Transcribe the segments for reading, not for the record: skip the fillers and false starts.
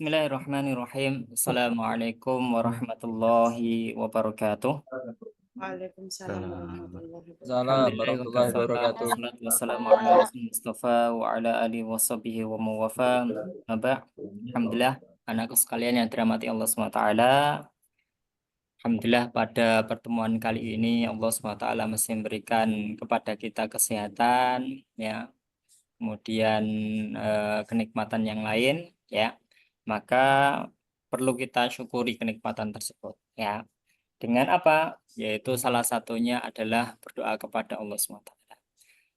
Bismillahirrahmanirrahim. Assalamualaikum warahmatullahi wabarakatuh. Waalaikumsalam warahmatullahi wabarakatuh. Salam warahmatullahi wabarakatuh. Wassalatu wassalamu ala Rasul Mustafa wa ala alihi wa sahbihi wa muwafa. Alhamdulillah, anakku sekalian yang dirahmati Allah SWT. Alhamdulillah pada pertemuan kali ini Allah SWT masih memberikan kepada kita kesehatan, ya, kemudian kenikmatan yang lain, ya, maka perlu kita syukuri kenikmatan tersebut, ya. Dengan apa? Yaitu salah satunya adalah berdoa kepada Allah SWT.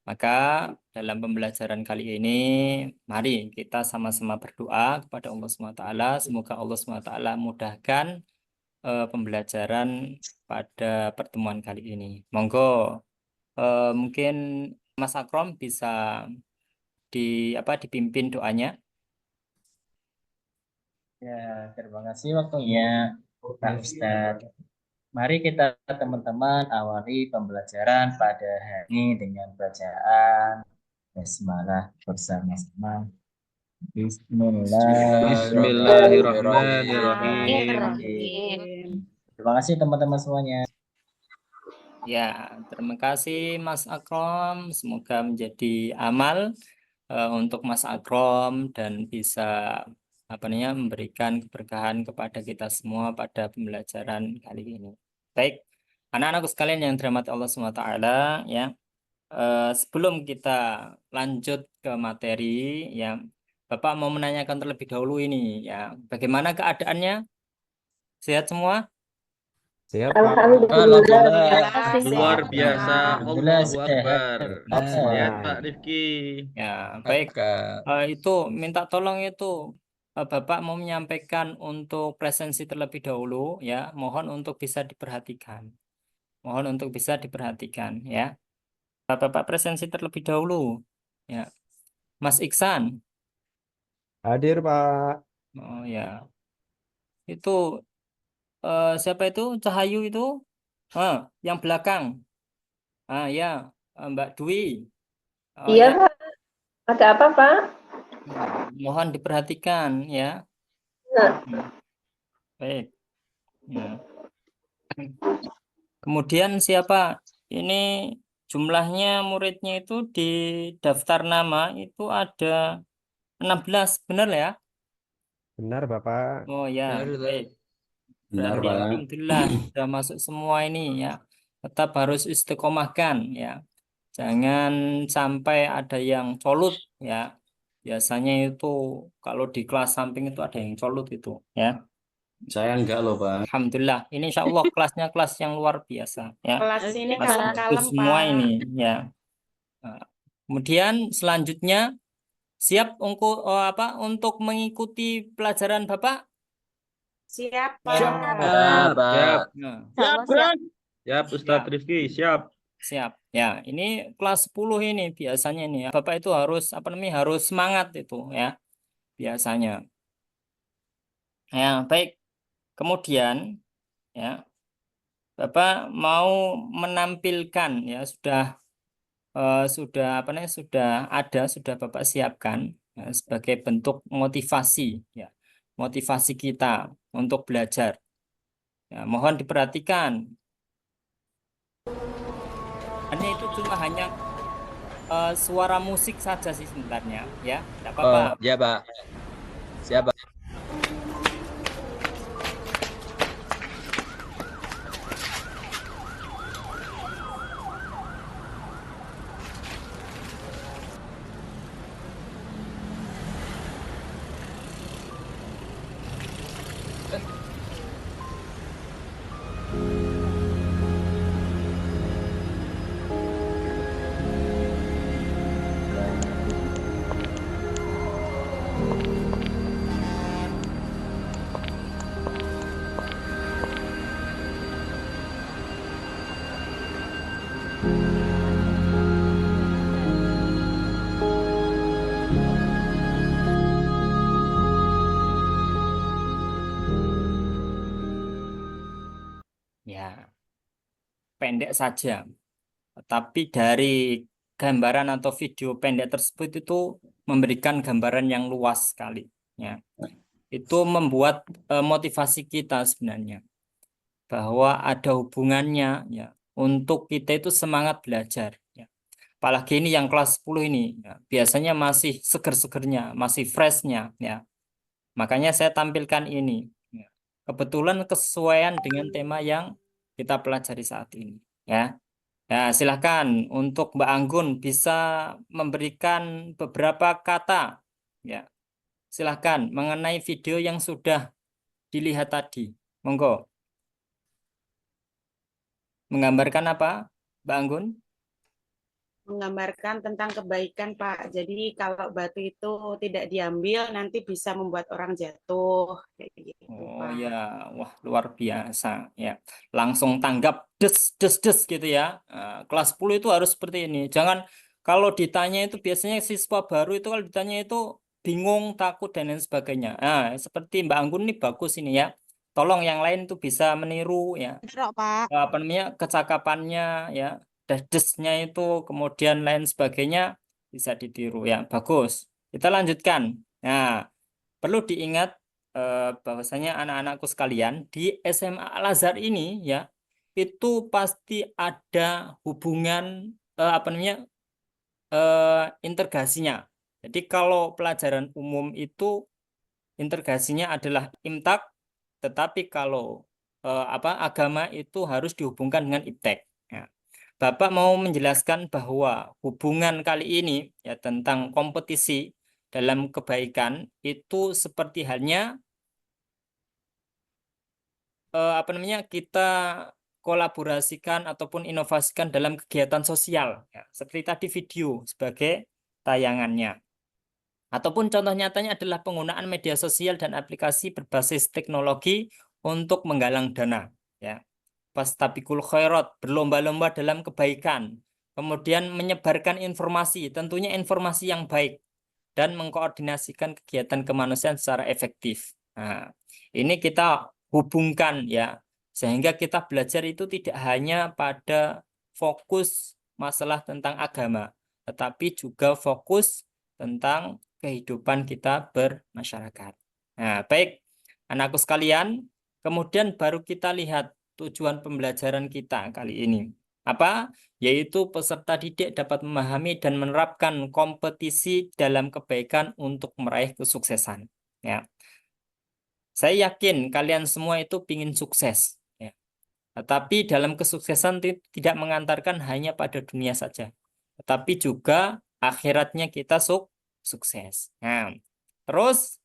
Maka dalam pembelajaran kali ini, mari kita sama-sama berdoa kepada Allah SWT. Semoga Allah SWT mudahkan pembelajaran pada pertemuan kali ini. Monggo, mungkin Mas Akrom bisa dipimpin doanya. Ya, terima kasih waktunya, Pak Ustadz. Mari kita teman-teman awali pembelajaran pada hari ini dengan bacaan basmalah bersama-sama. Bismillahirrahmanirrahim. Terima kasih teman-teman semuanya. Ya, terima kasih Mas Akrom. Semoga menjadi amal untuk Mas Akrom dan bisa memberikan keberkahan kepada kita semua pada pembelajaran kali ini. Baik, anak-anakku sekalian yang dirahmati Allah SWT, ya. Sebelum kita lanjut ke materi, ya, Bapak mau menanyakan terlebih dahulu ini, ya, bagaimana keadaannya? Sehat semua? Siap, Alhamdulillah. luar biasa. Alhamdulillah Allahu sehat. Akbar. Sehat Pak Rifki. Ya, baik. Itu minta tolong itu Bapak mau menyampaikan untuk presensi terlebih dahulu, ya. Mohon untuk bisa diperhatikan. Mohon untuk bisa diperhatikan, ya. Bapak presensi terlebih dahulu, ya. Mas Iksan. Hadir, Pak. Oh ya. Itu siapa itu? Cahayu itu? Yang belakang. Ya, Mbak Dwi. Oh, Iya, ya. Pak. Ada apa, Pak? Mohon diperhatikan, ya. Nah. Baik. Ya. Kemudian siapa? Ini jumlahnya muridnya itu di daftar nama itu ada 16, benar ya? Benar, Bapak. Oh ya, baik. Benar, Berarti Pak. alhamdulillah sudah masuk semua ini, ya. Tetap harus istiqomahkan, ya. Jangan sampai ada yang colut, ya. Biasanya itu kalau di kelas samping itu ada yang colut itu, ya. Saya enggak loh, Pak. Alhamdulillah, ini insya Allah kelasnya kelas yang luar biasa, ya. Kelas ini Masuk kalem-kalem, semua Pak. ini, ya. Nah, kemudian selanjutnya siap untuk mengikuti pelajaran Bapak? Siap, Pak. Siap, Nah, Siap, Bro. Siap, Ustadz Ya. Rifki. Siap. Siap. Ya, ini kelas 10 ini biasanya ini, ya. Bapak itu harus harus semangat itu, ya. Biasanya. Ya, baik. Kemudian, ya, Bapak mau menampilkan, ya, sudah sudah Bapak siapkan, ya, sebagai bentuk motivasi, ya, motivasi kita untuk belajar, ya, mohon diperhatikan. Itu cuma hanya suara musik saja sih sebenarnya, ya, tidak apa-apa. Ya, Pak. Siap, Pak. Ya, pendek saja. Tapi dari gambaran atau video pendek tersebut itu memberikan gambaran yang luas sekali, ya. itu membuat motivasi kita sebenarnya bahwa ada hubungannya ya untuk kita itu semangat belajar ya. Apalagi ini yang kelas 10 ini ya, biasanya masih seger-segernya, masih freshnya ya. Makanya saya tampilkan ini ya. Kebetulan kesesuaian dengan tema yang kita pelajari saat ini ya. Ya, silahkan untuk Mbak Anggun bisa memberikan beberapa kata ya. Silahkan mengenai video yang sudah dilihat tadi. Monggo. Menggambarkan apa, Mbak Anggun? Menggambarkan tentang kebaikan, Pak. Jadi kalau batu itu tidak diambil nanti bisa membuat orang jatuh kayak gitu, Oh Pak. ya, wah luar biasa ya. Langsung tanggap des des des gitu ya. Kelas 10 itu harus seperti ini. Jangan kalau ditanya itu biasanya siswa baru itu kalau ditanya itu bingung, takut dan lain sebagainya. Nah, seperti Mbak Anggun ini bagus ini ya. Tolong yang lain itu bisa meniru ya. Pak. Apa namanya kecakapannya ya, desnya itu kemudian lain sebagainya bisa ditiru ya. Bagus. Kita lanjutkan. Nah, perlu diingat bahwasanya anak-anakku sekalian di SMA Al-Azhar ini ya itu pasti ada hubungan apa namanya integrasinya. Jadi kalau pelajaran umum itu integrasinya adalah imtak, tetapi kalau apa agama itu harus dihubungkan dengan iptek. Ya. Bapak mau menjelaskan bahwa hubungan kali ini ya tentang kompetisi dalam kebaikan itu seperti halnya apa namanya kita kolaborasikan ataupun inovasikan dalam kegiatan sosial ya. Seperti tadi video sebagai tayangannya. Ataupun contoh nyatanya adalah penggunaan media sosial dan aplikasi berbasis teknologi untuk menggalang dana. Ya. Fastabiqul khairat, berlomba-lomba dalam kebaikan. Kemudian menyebarkan informasi, tentunya informasi yang baik. Dan mengkoordinasikan kegiatan kemanusiaan secara efektif. Nah, ini kita hubungkan ya. Sehingga kita belajar itu tidak hanya pada fokus masalah tentang agama. Tetapi juga fokus tentang kehidupan kita bermasyarakat. Nah, baik, anakku sekalian, kemudian baru kita lihat tujuan pembelajaran kita kali ini. Apa? Yaitu peserta didik dapat memahami dan menerapkan kompetisi dalam kebaikan untuk meraih kesuksesan. Ya. Saya yakin kalian semua itu ingin sukses. Ya. Tetapi dalam kesuksesan tidak mengantarkan hanya pada dunia saja. Tetapi juga akhiratnya kita sukses. Nah, terus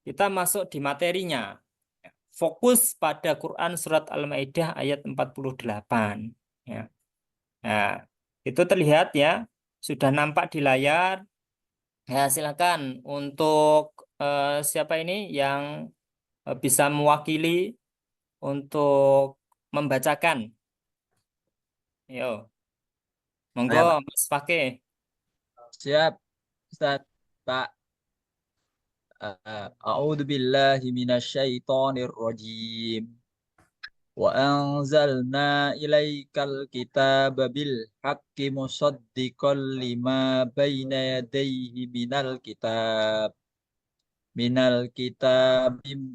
kita masuk di materinya. Fokus pada Quran Surat Al-Maidah ayat 48. Ya. Nah, itu terlihat ya, sudah nampak di layar. Ya, silakan untuk siapa ini yang bisa mewakili untuk membacakan. Yo, monggo Saya, Pak. Mas Fakih. Siap, Ustaz. Pak. A'udzu billahi minasyaitonir rajim. Wa anzalna ilaikal kitaba bil haqqi musaddiqan lima baina yadayhi minal kitab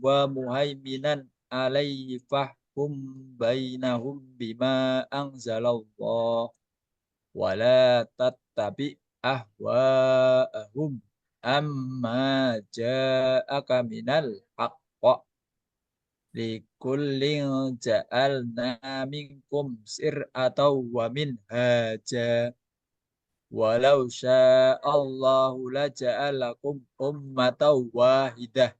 wa muhaiminan alaihi fahkum bainahum bima anzalallah wa la tattabi ahwa'ahum amma ja'aka minal haqqa likullin ja'alna minkum sir'atan wa minhaja walau sya'allahu laja'alakum ummatan wahidah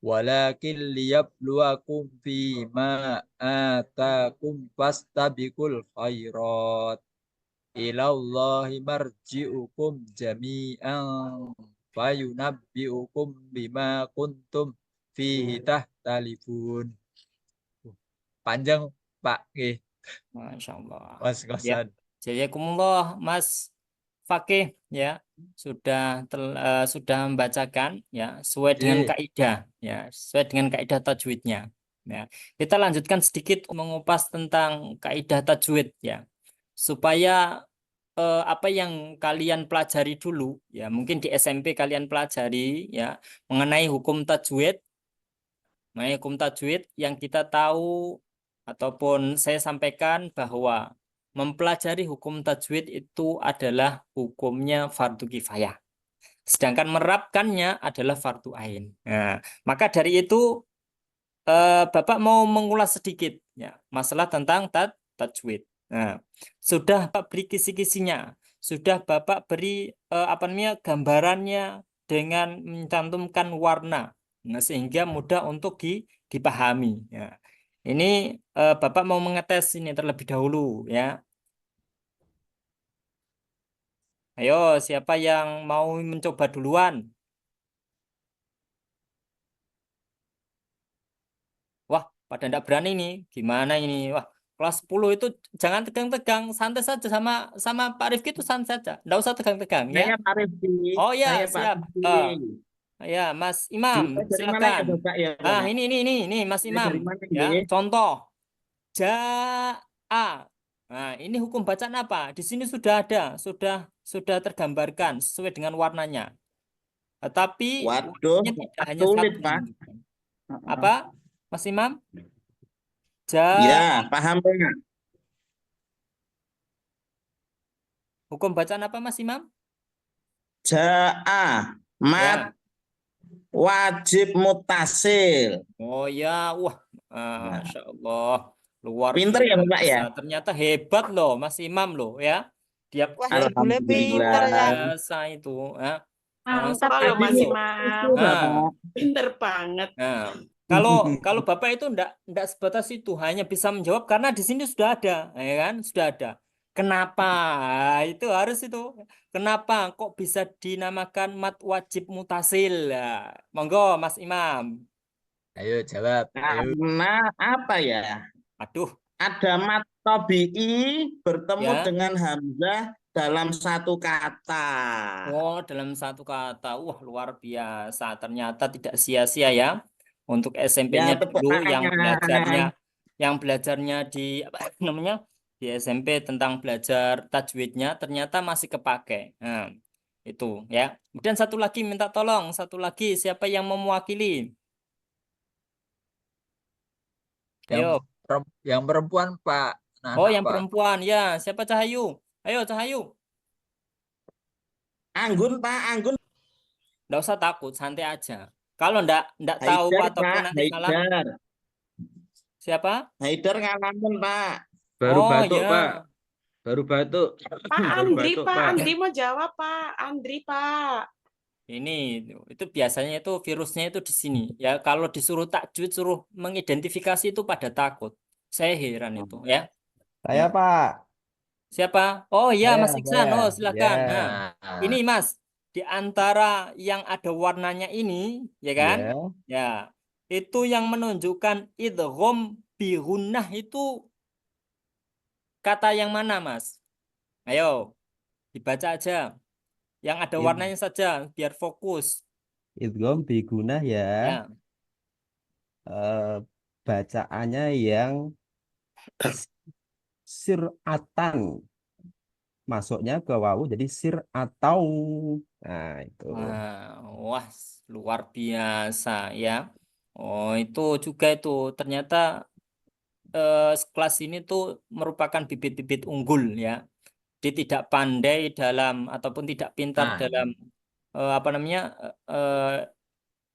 walakin liyabluwakum fima atakum fastabiqul khairat ilallahi marji'ukum jami'an fayunabbi'ukum bima kuntum fihi tahtalifun. Panjang Pak. Masya Allah. Mas Ya, Kosan. jazakumullah Mas Fakih ya sudah membacakan ya sesuai dengan kaidah ya sesuai dengan kaidah tajwidnya ya. Kita lanjutkan sedikit mengupas tentang kaidah tajwid ya supaya apa yang kalian pelajari dulu ya, mungkin di SMP kalian pelajari ya mengenai hukum tajwid. Mengenai hukum tajwid yang kita tahu ataupun saya sampaikan bahwa mempelajari hukum tajwid itu adalah hukumnya fardu kifayah. Sedangkan menerapkannya adalah fardu ain. Nah, maka dari itu Bapak mau mengulas sedikit ya masalah tentang tajwid. Nah, sudah Bapak beri kisi-kisinya, sudah Bapak beri apa namanya gambarannya dengan mencantumkan warna, nah, sehingga mudah untuk dipahami. Ya. Ini Bapak mau mengetes ini terlebih dahulu ya. Ayo, siapa yang mau mencoba duluan? Wah, pada enggak berani nih. Gimana ini? Wah, kelas 10 itu jangan tegang-tegang, santai saja sama sama Pak Rifki itu santai saja. Enggak usah tegang-tegang ya. Saya Pak Rifki, Oh ya, saya Pak siap. Rifki. Ya, Mas Imam, Dimulai dari mana ya silakan. Bapak ya? Ah, ini Mas Dimulai Imam. dari mana Ya, ya? contoh jaa. Nah, ini hukum bacaan apa? Di sini sudah ada, sudah tergambarkan sesuai dengan warnanya. Tapi Waduh, warnanya tidak hanya sulit satu. Pak. Apa, Mas Imam? Ya, paham Pak. Hukum bacaan apa Mas Imam? Jaa, mat, Ya. wajib mutasil. Oh ya, wah, Masya Allah, luar Pinter ya Bapak ya? biasa. Ternyata hebat loh Mas Imam loh ya. Dia Wah, jebule Alhamdulillah. pinter ya. biasa itu. Ya. Mantap Seperti loh Mas itu. Imam. Nah, Pinter banget. nah, kalau Bapak itu enggak sebatas itu, hanya bisa menjawab karena di sini sudah ada, ya kan? Sudah ada. Kenapa? Itu harus itu. Kenapa kok bisa dinamakan mat wajib mutasil? Nah, monggo Mas Imam. Ayo jawab. Ayo. Karena apa ya? Aduh, Ada mat tabi'i bertemu ya. dengan hamzah dalam satu kata. Oh, dalam satu kata. Wah, luar biasa. Ternyata tidak sia-sia ya. Untuk SMP-nya Ya, tepuk dulu tangan. yang belajarnya di apa namanya? Di SMP tentang belajar tajwidnya ternyata masih kepake. Nah, itu ya. Kemudian satu lagi minta tolong, satu lagi siapa yang mau mewakili? Yang Ayo. yang perempuan Pak. Oh, Anak yang Pak. perempuan ya. Siapa Cahayu? Ayo Cahayu. Anggun Pak, Anggun. Nggak usah takut, santai aja. Kalau nggak tahu Haidar ataupun Pak, nanti salah, Haidar. siapa? Haidar ngalamin Pak. Baru Oh batuk, ya. Pak. Baru batuk. Pak Baru Andri, batuk, Pak Pak. Andri mau jawab Pak. Andri Pak. Ini itu biasanya itu virusnya itu di sini. Ya kalau disuruh tajwid, suruh mengidentifikasi itu pada takut. Saya heran itu ya. Saya, Pak. Siapa? Oh ya, Mas Iksan. Saya. Oh, Ya. silakan. Nah, ini Nah, Mas, di antara yang ada warnanya ini, ya kan? Ya. Ya, itu yang menunjukkan idgham bi gunnah itu kata yang mana, Mas? Ayo, dibaca aja. Yang ada Id- warnanya saja, biar fokus. Idgham biguna ya. Ya. Eh, bacaannya yang siratan. Masuknya ke wawu jadi sir atau. Nah, itu. Wah, luar biasa ya. Oh, itu juga itu ternyata kelas ini tuh merupakan bibit-bibit unggul ya. Dia tidak pandai dalam ataupun tidak pintar nah, dalam apa namanya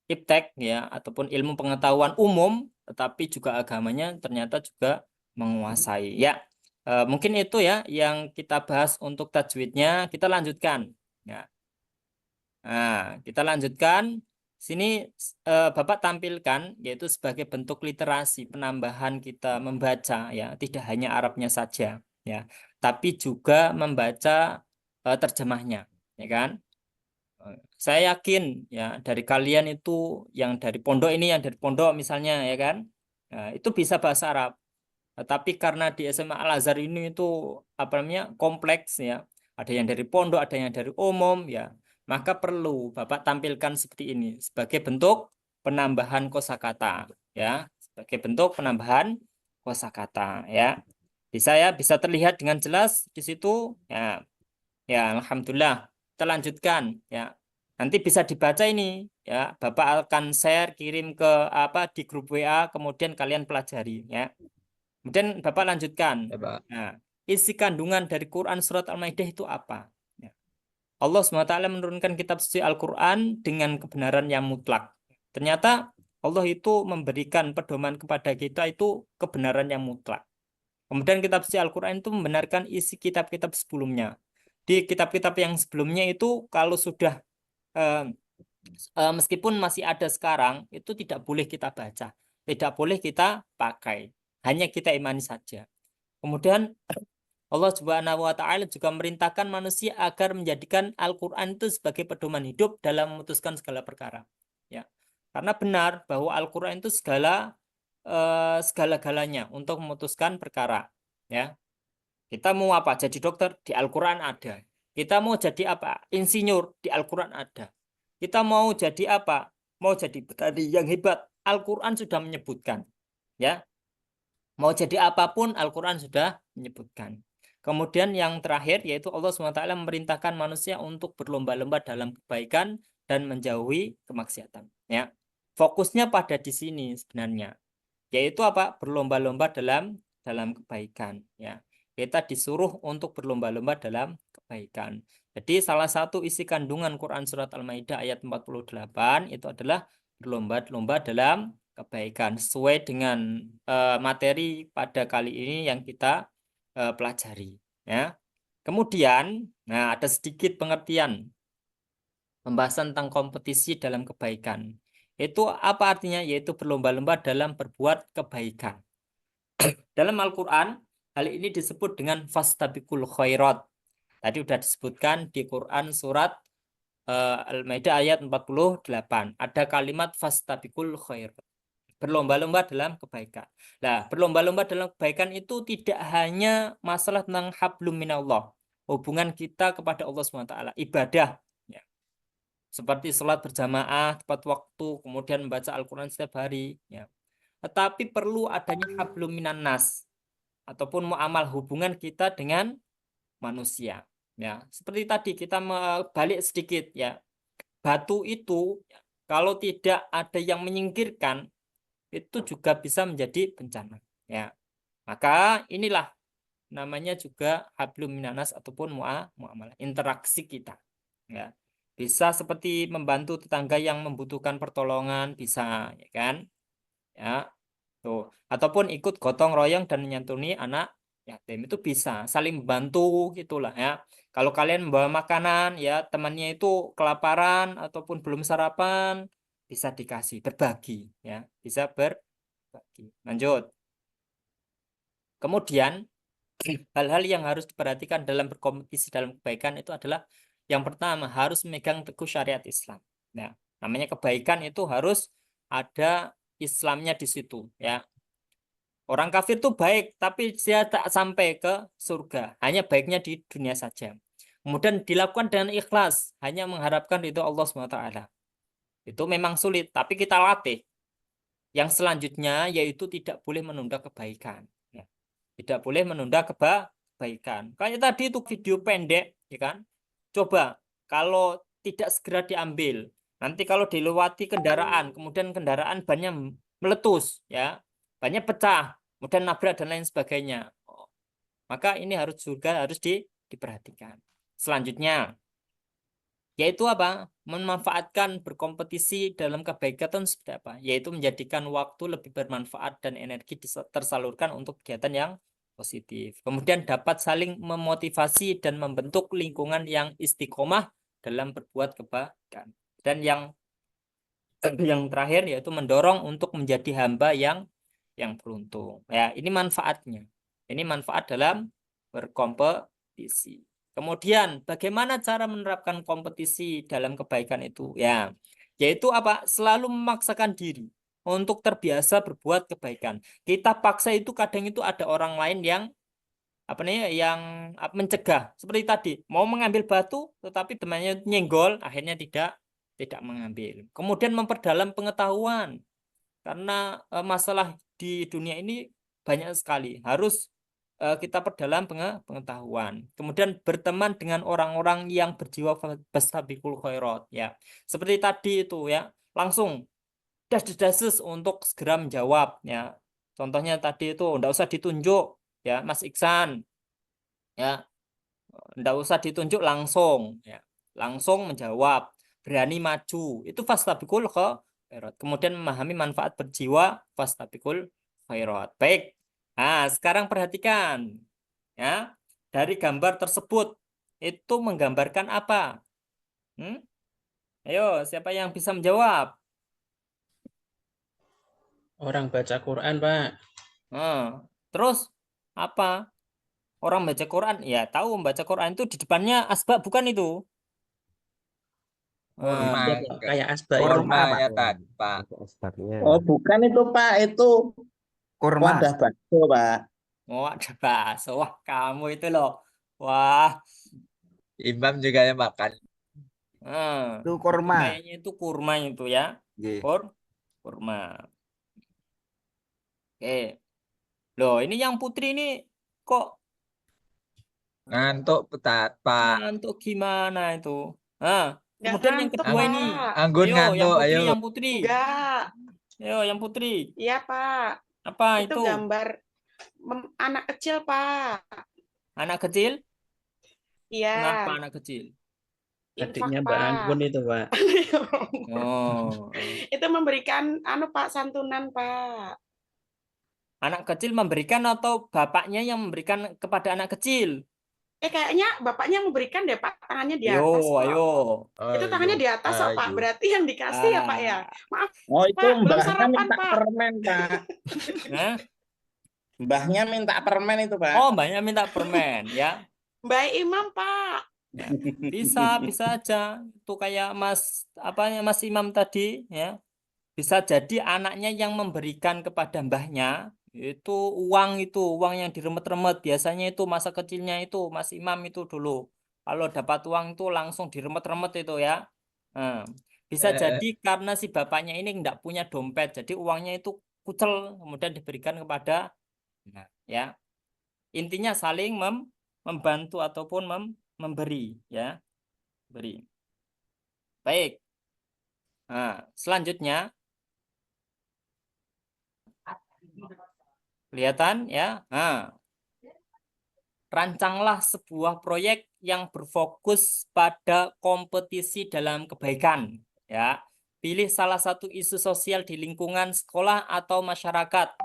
iptek ya ataupun ilmu pengetahuan umum, tetapi juga agamanya ternyata juga menguasai ya. Mungkin itu ya yang kita bahas untuk tajwidnya. Kita lanjutkan. Ya. Nah, kita lanjutkan. Sini Bapak tampilkan yaitu sebagai bentuk literasi penambahan kita membaca ya, tidak hanya Arabnya saja ya, tapi juga membaca terjemahnya, ya kan? Saya yakin ya dari kalian itu yang dari pondok ini, yang dari pondok misalnya ya kan, nah, itu bisa bahasa Arab. Tapi karena di SMA Al Azhar ini itu apa namanya kompleks ya, ada yang dari pondok, ada yang dari umum ya, maka perlu Bapak tampilkan seperti ini sebagai bentuk penambahan kosakata ya, sebagai bentuk penambahan kosakata ya. Bisa ya, bisa terlihat dengan jelas di situ ya. Ya, alhamdulillah. Kita lanjutkan ya. Nanti bisa dibaca ini ya. Bapak akan share kirim ke di grup WA, kemudian kalian pelajari ya. Kemudian Bapak lanjutkan. Ya, Pak. Nah, isi kandungan dari Quran surat Al-Maidah itu apa? Ya. Allah SWT menurunkan kitab suci Al-Quran dengan kebenaran yang mutlak. Ternyata Allah itu memberikan pedoman kepada kita itu kebenaran yang mutlak. Kemudian kitab suci Al-Quran itu membenarkan isi kitab-kitab sebelumnya. Di kitab-kitab yang sebelumnya itu kalau sudah eh, meskipun masih ada sekarang, itu tidak boleh kita baca, tidak boleh kita pakai, hanya kita imani saja. Kemudian Allah Subhanahu wa taala juga merintahkan manusia agar menjadikan Al-Qur'an itu sebagai pedoman hidup dalam memutuskan segala perkara. Ya. Karena benar bahwa Al-Qur'an itu segala-galanya untuk memutuskan perkara, ya. Kita mau apa? Jadi dokter, di Al-Qur'an ada. Kita mau jadi apa? Insinyur, di Al-Qur'an ada. Kita mau jadi apa? Mau jadi petani yang hebat, Al-Qur'an sudah menyebutkan, ya. Mau jadi apapun Al-Qur'an sudah menyebutkan. Kemudian yang terakhir yaitu Allah SWT memerintahkan manusia untuk berlomba-lomba dalam kebaikan dan menjauhi kemaksiatan. Ya, fokusnya pada di sini sebenarnya, yaitu apa? Berlomba-lomba dalam kebaikan. Ya, kita disuruh untuk berlomba-lomba dalam kebaikan. Jadi salah satu isi kandungan Quran surat Al-Maidah ayat 48 itu adalah berlomba-lomba dalam kebaikan sesuai dengan materi pada kali ini yang kita pelajari ya. Kemudian ada sedikit pengertian pembahasan tentang kompetisi dalam kebaikan. Itu apa artinya? Yaitu berlomba-lomba dalam berbuat kebaikan. Dalam Al-Qur'an hal ini disebut dengan fastabiqul khairat. Tadi sudah disebutkan di Quran surat Al-Maidah ayat 48. Ada kalimat fastabiqul khairat. Berlomba-lomba dalam kebaikan. Nah, berlomba-lomba dalam kebaikan itu tidak hanya masalah tentang hablum minallah, hubungan kita kepada Allah SWT, ibadah, ya. Seperti sholat berjamaah, tepat waktu, kemudian membaca Al-Quran setiap hari, ya. Tetapi perlu adanya hablum minannas, ataupun muamal hubungan kita dengan manusia. Ya, seperti tadi kita balik sedikit ya. Batu itu kalau tidak ada yang menyingkirkan, itu juga bisa menjadi bencana ya. Maka inilah namanya juga hablum minanas ataupun muamalah, interaksi kita ya. Bisa seperti membantu tetangga yang membutuhkan pertolongan, bisa ya kan ya tuh, ataupun ikut gotong royong dan menyantuni anak yatim, itu bisa saling membantu gitulah ya. Kalau kalian membawa makanan ya, temannya itu kelaparan ataupun belum sarapan, bisa dikasih, berbagi ya, bisa berbagi. Lanjut. Kemudian hal-hal yang harus diperhatikan dalam berkompetisi dalam kebaikan itu adalah yang pertama harus memegang teguh syariat Islam. Nah, namanya kebaikan itu harus ada Islamnya di situ ya. Orang kafir itu baik, tapi dia tak sampai ke surga. Hanya baiknya di dunia saja. Kemudian dilakukan dengan ikhlas, hanya mengharapkan ridho Allah SWT. Itu memang sulit, tapi kita latih. Yang selanjutnya yaitu tidak boleh menunda kebaikan. Ya. Tidak boleh menunda kebaikan. Kayak tadi itu video pendek, ya kan? Coba kalau tidak segera diambil, nanti kalau dilewati kendaraan, kemudian kendaraan bannya meletus, ya, bannya pecah, kemudian nabrak dan lain sebagainya. Maka ini harus diperhatikan. Selanjutnya, yaitu apa? Memanfaatkan berkompetisi dalam kebaikan seperti apa? Yaitu menjadikan waktu lebih bermanfaat dan energi tersalurkan untuk kegiatan yang positif. Kemudian dapat saling memotivasi dan membentuk lingkungan yang istiqomah dalam berbuat kebaikan. Dan yang terakhir yaitu mendorong untuk menjadi hamba yang beruntung. Ya, ini manfaatnya. Ini manfaat dalam berkompetisi. Kemudian bagaimana cara menerapkan kompetisi dalam kebaikan itu? Ya, yaitu apa? Selalu memaksakan diri untuk terbiasa berbuat kebaikan. Kita paksa itu kadang itu ada orang lain yang yang mencegah. Seperti tadi, mau mengambil batu tetapi temannya nyenggol, akhirnya tidak mengambil. Kemudian memperdalam pengetahuan. Karena masalah di dunia ini banyak sekali. Harus kita perdalam pengetahuan. Kemudian berteman dengan orang-orang yang berjiwa fastabiqul khairat ya. Seperti tadi itu ya, langsung das untuk segera menjawab ya. Contohnya tadi itu enggak usah ditunjuk ya, Mas Iksan ya. Enggak usah ditunjuk langsung ya. Langsung menjawab, berani maju. Itu fastabiqul khairat. Kemudian memahami manfaat berjiwa fastabiqul khairat. Baik. Nah, sekarang perhatikan ya. Dari gambar tersebut itu menggambarkan apa? Ayo, siapa yang bisa menjawab? Orang baca Quran, Pak. Terus apa? Orang baca Quran, ya tahu membaca Quran itu di depannya asbab bukan itu? Kurma, Iya, Pak. Kayak asbak itu. kurma Pak. ya tadi, Pak. Asbabnya. Oh, bukan itu, Pak. Itu Kurma. wadah bakso, Pak. Oh, ada bakso. Wah, kamu itu loh. Wah, Imam juga yang makan. Itu kurma. kayaknya itu kurma itu ya. Nggih. Kurma. Oke. Loh, ini yang putri ini kok Ngantuk petat, Pak. ngantuk gimana itu? Nggak Kemudian yang ngantuk, kedua ini. Pak. Anggun Ayo, ngantuk, ayo. yang putri. Enggak. Ayo, yang putri. Iya, Pak. Apa Itu itu? gambar anak kecil, Pak. Anak kecil? Iya. Kenapa anak kecil? Adiknya Infak, Mbak Pak. Anggun itu, Pak. Oh, Itu memberikan Pak santunan, Pak. anak kecil memberikan atau bapaknya yang memberikan kepada anak kecil? Kayaknya bapaknya memberikan deh, Pak. Tangannya di Ayo, atas kok. ayo. Itu tangannya di atas kok, Pak. Ayo. Berarti yang dikasih ya, Pak ya. Maaf, Oh, itu Pak, belum mbahnya sarapan, minta Pak. permen, Pak. Hah? Mbahnya minta permen itu, Pak. Oh, banyak minta permen ya. Mbak Imam, Pak. Ya. Bisa aja. Itu kayak Mas Imam tadi ya. Bisa jadi anaknya yang memberikan kepada mbahnya itu uang yang diremet-remet. Biasanya itu masa kecilnya itu Mas Imam itu dulu. Kalau dapat uang itu langsung diremet-remet itu ya. Nah, bisa jadi karena si bapaknya ini enggak punya dompet. Jadi uangnya itu kucel kemudian diberikan kepada ya. Intinya saling membantu ataupun memberi ya. Beri. Baik. Nah, selanjutnya kelihatan ya. Nah, rancanglah sebuah proyek yang berfokus pada kompetisi dalam kebaikan ya. Pilih salah satu isu sosial di lingkungan sekolah atau masyarakat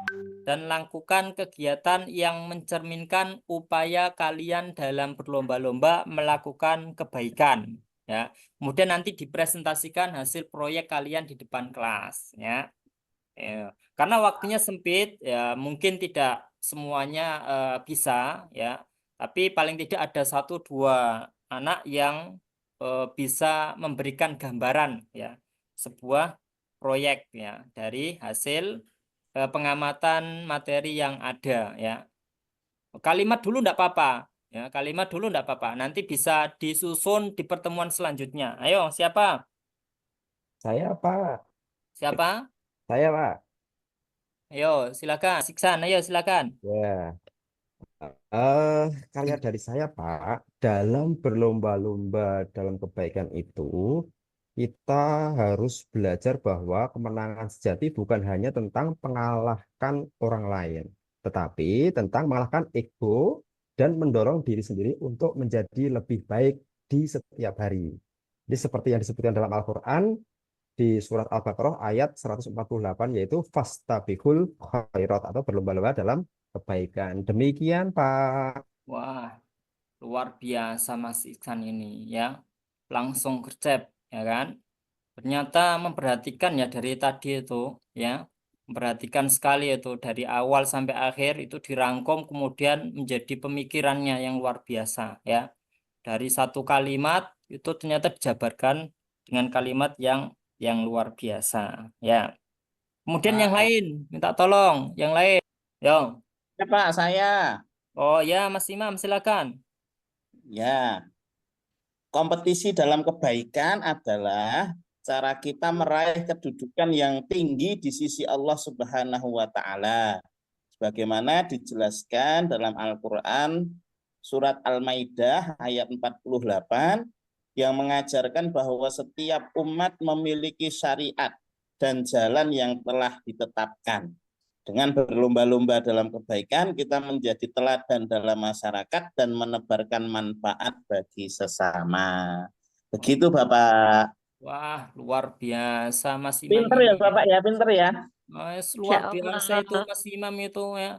dan lakukan kegiatan yang mencerminkan upaya kalian dalam berlomba-lomba melakukan kebaikan ya. Kemudian nanti dipresentasikan hasil proyek kalian di depan kelas ya. Karena waktunya sempit ya, mungkin tidak semuanya bisa ya, tapi paling tidak ada 1-2 anak yang bisa memberikan gambaran ya sebuah proyek ya dari hasil pengamatan materi yang ada ya. Kalimat dulu enggak apa-apa ya, kalimat dulu enggak apa-apa, nanti bisa disusun di pertemuan selanjutnya. Ayo, siapa? Saya, Pak. Siapa? Saya, Pak. Ayo, silakan. Siksan, ayo silakan. Ya. Karya dari saya, Pak, dalam berlomba-lomba dalam kebaikan itu, kita harus belajar bahwa kemenangan sejati bukan hanya tentang mengalahkan orang lain, tetapi tentang mengalahkan ego dan mendorong diri sendiri untuk menjadi lebih baik di setiap hari. Jadi seperti yang disebutkan dalam Al-Quran, di surat Al-Baqarah ayat 148, yaitu fastabiqul khairat atau berlomba-lomba dalam kebaikan. Demikian, Pak. Wah, luar biasa Mas Iksan ini ya. Langsung gercep ya kan. Ternyata memperhatikan ya dari tadi itu ya. Memperhatikan sekali itu dari awal sampai akhir itu dirangkum kemudian menjadi pemikirannya yang luar biasa ya. Dari satu kalimat itu ternyata dijabarkan dengan kalimat yang luar biasa ya. Kemudian yang Pak, lain minta tolong, yang lain. Yo. Ya, Pak, saya. Oh ya, Mas Imam silakan. Ya. Kompetisi dalam kebaikan adalah cara kita meraih kedudukan yang tinggi di sisi Allah Subhanahu wa taala. Sebagaimana dijelaskan dalam Al-Quran surat Al-Maidah ayat 48 yang mengajarkan bahwa setiap umat memiliki syariat dan jalan yang telah ditetapkan. Dengan berlomba-lomba dalam kebaikan, kita menjadi teladan dalam masyarakat dan menebarkan manfaat bagi sesama. Begitu, Bapak. Wah, luar biasa Mas Imam Pinter ya, ini. Bapak ya, pinter ya. Mas, Insya luar biasa itu Allah. Mas Imam itu ya.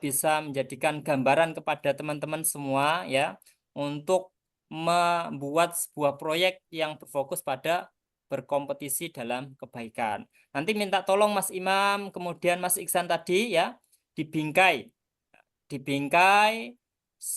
Bisa menjadikan gambaran kepada teman-teman semua ya untuk membuat sebuah proyek yang berfokus pada berkompetisi dalam kebaikan. Nanti minta tolong Mas Imam, kemudian Mas Iksan tadi ya dibingkai,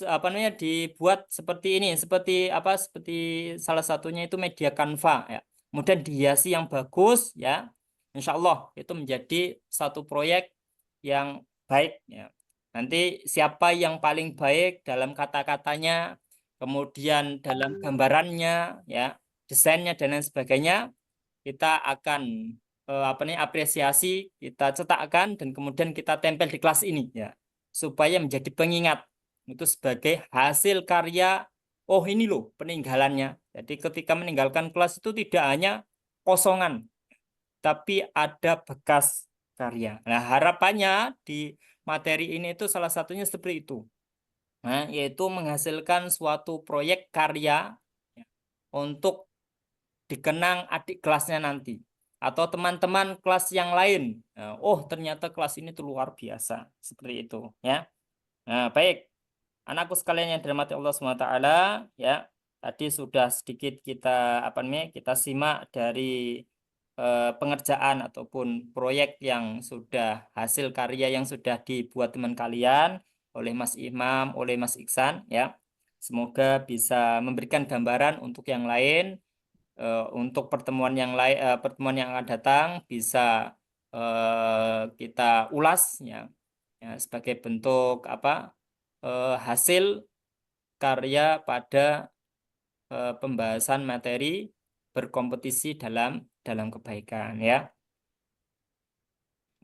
apa namanya dibuat seperti ini, seperti apa? Seperti salah satunya itu media Canva ya. Kemudian dihiasi yang bagus ya. Insya Allah itu menjadi satu proyek yang baik ya. Nanti siapa yang paling baik dalam kata-katanya, kemudian dalam gambarannya ya, desainnya dan lain sebagainya, kita akan apa nih apresiasi, kita cetakkan dan kemudian kita tempel di kelas ini ya, supaya menjadi pengingat itu sebagai hasil karya. Oh ini loh peninggalannya. Jadi ketika meninggalkan kelas itu tidak hanya kosongan, tapi ada bekas karya. Nah, harapannya di materi ini itu salah satunya seperti itu. Nah, yaitu menghasilkan suatu proyek karya ya, untuk dikenang adik kelasnya nanti atau teman-teman kelas yang lain. Nah, oh, ternyata kelas ini tuh luar biasa. Seperti itu, ya. Nah, baik. Anakku sekalian yang dirahmati Allah SWT, ya. Tadi sudah sedikit kita apa namanya? Kita simak dari pengerjaan ataupun proyek yang sudah hasil karya yang sudah dibuat teman kalian oleh Mas Imam, oleh Mas Iksan ya. Semoga bisa memberikan gambaran untuk yang lain, untuk pertemuan yang lain, pertemuan yang akan datang bisa kita ulas ya, ya sebagai bentuk apa hasil karya pada pembahasan materi berkompetisi dalam kebaikan ya.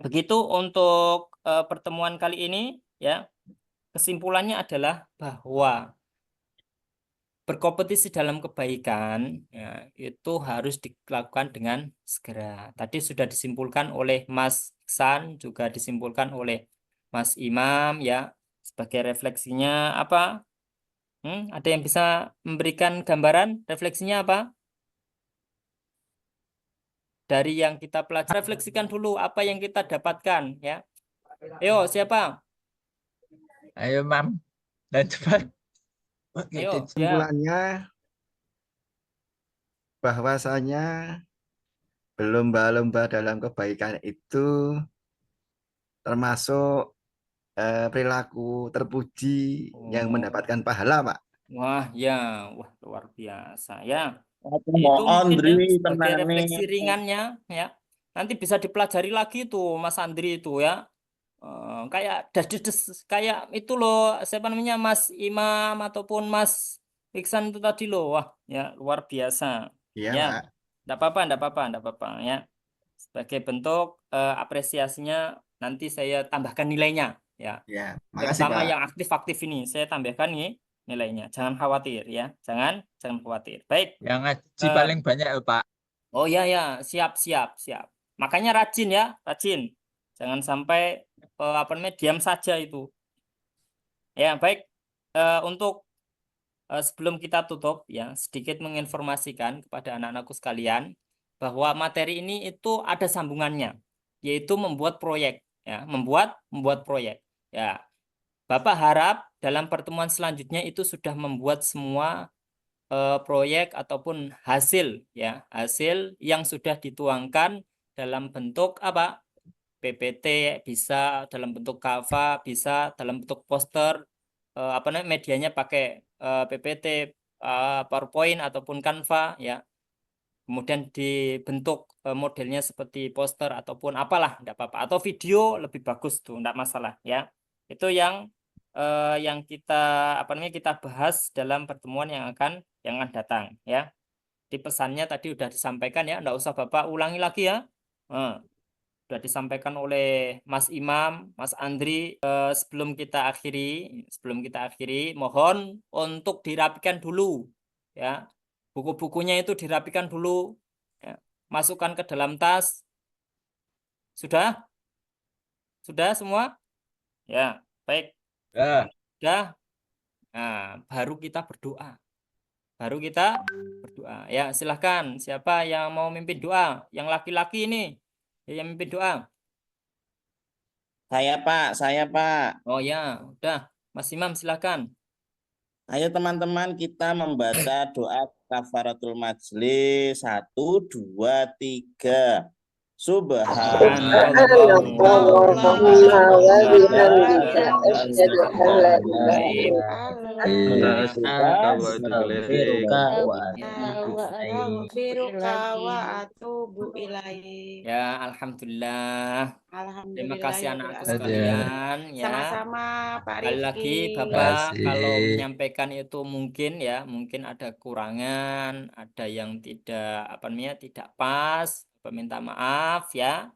Begitu untuk pertemuan kali ini ya. Kesimpulannya adalah bahwa berkompetisi dalam kebaikan ya, itu harus dilakukan dengan segera. Tadi sudah disimpulkan oleh Mas Iksan, juga disimpulkan oleh Mas Imam ya. Sebagai refleksinya apa? Ada yang bisa memberikan gambaran refleksinya apa? Dari yang kita pelajari, refleksikan dulu apa yang kita dapatkan ya. Ayo, siapa? Ayo, Mam. Dan cepat. Oke, Ayo, ya. kesimpulannya bahwasanya berlomba-lomba dalam kebaikan itu termasuk perilaku terpuji yang Oh. mendapatkan pahala, Pak. Wah, ya, wah luar biasa ya. Aku Itu mau mungkin ya Andri sebagai tenane. refleksi ringannya ya. Nanti bisa dipelajari lagi tuh Mas Andri itu ya. Kayak kayak itu loh siapa namanya Mas Imam ataupun Mas Iksan itu tadi loh. Wah, ya luar biasa. Iya, Ya. Pak. Enggak apa-apa ya. Sebagai bentuk apresiasinya nanti saya tambahkan nilainya ya. Ya, makasih, Terutama Pak. yang aktif-aktif ini saya tambahkan nih nilainya. Jangan khawatir ya. Jangan khawatir. Baik. Yang ngaji Eh, paling banyak ya, Pak. Oh ya, siap. Makanya rajin ya, rajin. Jangan sampai apa namanya diam saja itu. Ya, baik. Untuk sebelum kita tutup ya, sedikit menginformasikan kepada anak-anakku sekalian bahwa materi ini itu ada sambungannya, yaitu membuat proyek ya, membuat proyek. Ya, Bapak harap dalam pertemuan selanjutnya itu sudah membuat semua proyek ataupun hasil ya, hasil yang sudah dituangkan dalam bentuk apa? PPT, bisa dalam bentuk Canva, bisa dalam bentuk poster, apa namanya medianya pakai PPT, PowerPoint ataupun Canva ya. Kemudian dibentuk modelnya seperti poster ataupun apalah, enggak apa-apa. Atau video lebih bagus tuh, enggak masalah ya. Itu yang kita apa namanya kita bahas dalam pertemuan yang akan datang ya. Di pesannya tadi udah disampaikan ya, enggak usah Bapak ulangi lagi ya. sudah disampaikan oleh Mas Imam, Mas Andri. Sebelum kita akhiri, mohon untuk dirapikan dulu, ya. Buku-bukunya itu dirapikan dulu, ya. Masukkan ke dalam tas. Sudah? Sudah semua? Ya, baik. Ya. Sudah. Nah, baru kita berdoa. Ya, silahkan. Siapa yang mau mimpin doa? Yang laki-laki ini, yang mimpin doa. Saya Pak. Oh ya, udah. Mas Imam, silahkan. Ayo teman-teman kita membaca doa kafaratul majlis. 1, 2, 3. Ya, alhamdulillah. Terima kasih anakku sekalian, ya. Sama-sama Pak Sekali lagi Rifki. Bapak Kasih. kalau menyampaikan itu mungkin ada kurangan, ada yang tidak pas, Bapak minta maaf ya.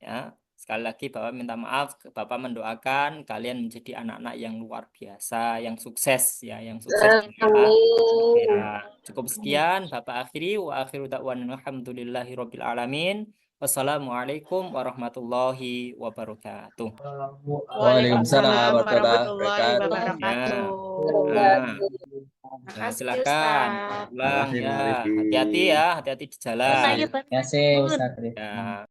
Ya, sekali lagi Bapak minta maaf, Bapak mendoakan kalian menjadi anak-anak yang luar biasa, yang sukses ya, yang sukses di akhirat. Cukup sekian Bapak akhiri, wa akhiru da'wana alhamdulillahirabbil alamin. Wassalamualaikum warahmatullahi wabarakatuh. Waalaikumsalam warahmatullahi warahmatullahi wabarakatuh. wabarakatuh. Nah, Makasih silakan Ustaz. pulang Makasih, Pak ya. Rifki. Hati-hati ya, hati-hati di jalan. Terima kasih Ustaz. Ya.